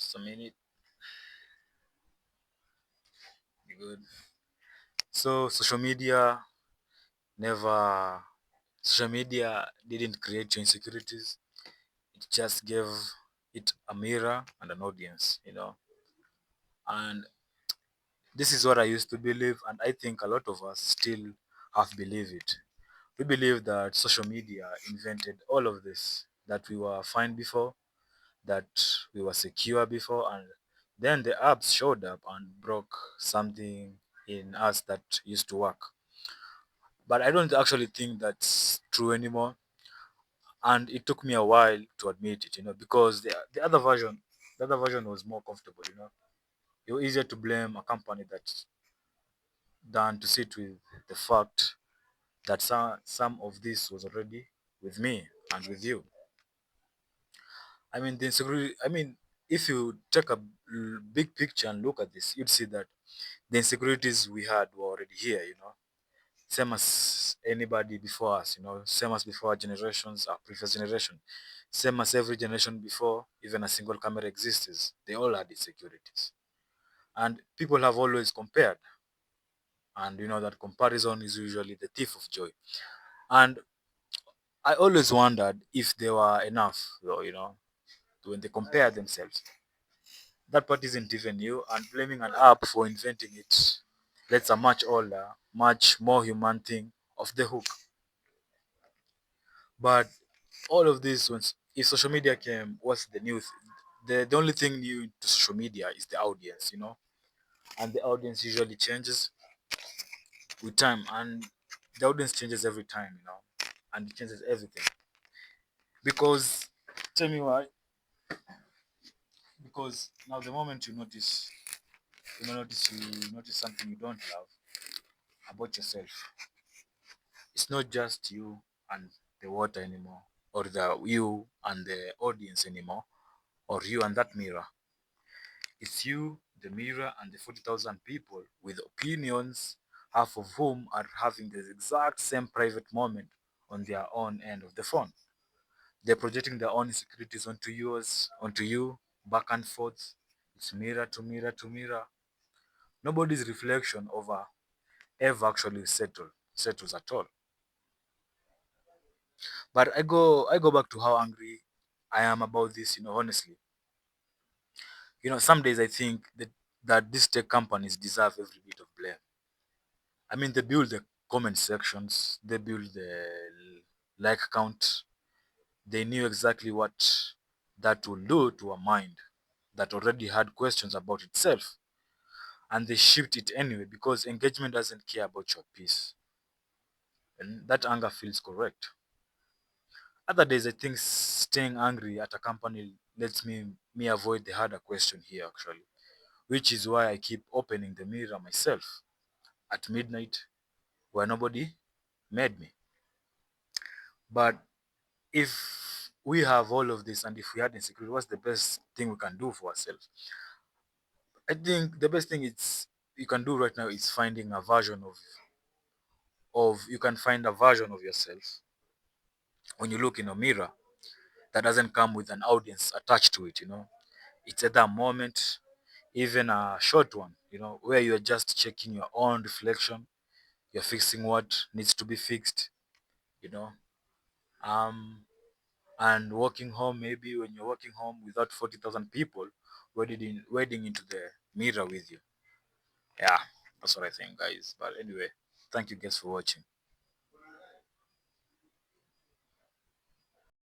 Just a minute. You good? So never social media didn't create your insecurities. It just gave it a mirror and an audience. And this is what I used to believe, and I think a lot of us still have believed it. We believe that social media invented all of this, that we were fine before, that we were secure before, and then the apps showed up and broke something in us that used to work. But I don't actually think that's true anymore, and it took me a while to admit it, because the other version was more comfortable. It was easier to blame a company that than to sit with the fact that some of this was already with me and with you. I mean, the insecurity. I mean, if you take a big picture and look at this, you'd see that the insecurities we had were already here. Same as anybody before us. Same as before our generations, our previous generation, same as every generation before even a single camera exists. They all had insecurities, and people have always compared, and that comparison is usually the thief of joy. And I always wondered if they were enough, though, when they compare themselves. That part isn't even new, and blaming an app for inventing it lets a much older, much more human thing off the hook. But all of this, if social media came, what's the new? The only thing new to social media is the audience, and the audience usually changes with time, and the audience changes every time, and it changes everything. Because tell me why? Because now the moment you notice something you don't love about yourself, it's not just you and the water anymore, or the you and the audience anymore, or you and that mirror. It's you, the mirror, and the 40,000 people with opinions, half of whom are having the exact same private moment on their own end of the phone. They're projecting their own insecurities onto you, back and forth. It's mirror to mirror to mirror. Nobody's reflection over ever actually settles at all. But I go back to how angry I am about this, honestly. Some days I think that these tech companies deserve every bit of blame. I mean, they build the comment sections, they build the like count. They knew exactly what that will do to a mind that already had questions about itself. And they shipped it anyway because engagement doesn't care about your peace. And that anger feels correct. Other days, I think staying angry at a company lets me avoid the harder question here, actually, which is why I keep opening the mirror myself at midnight where nobody made me. But if we have all of this and if we had insecurity, what's the best thing we can do for ourselves? I think the best thing you can do right now is finding a version of you can find a version of yourself when you look in a mirror that doesn't come with an audience attached to it. It's either a moment, even a short one, where you're just checking your own reflection, you're fixing what needs to be fixed, you know. Um, and walking home, maybe when you're walking home without 40,000 people wading into the mirror with you. Yeah, that's what I think, guys. But anyway, thank you guys for watching.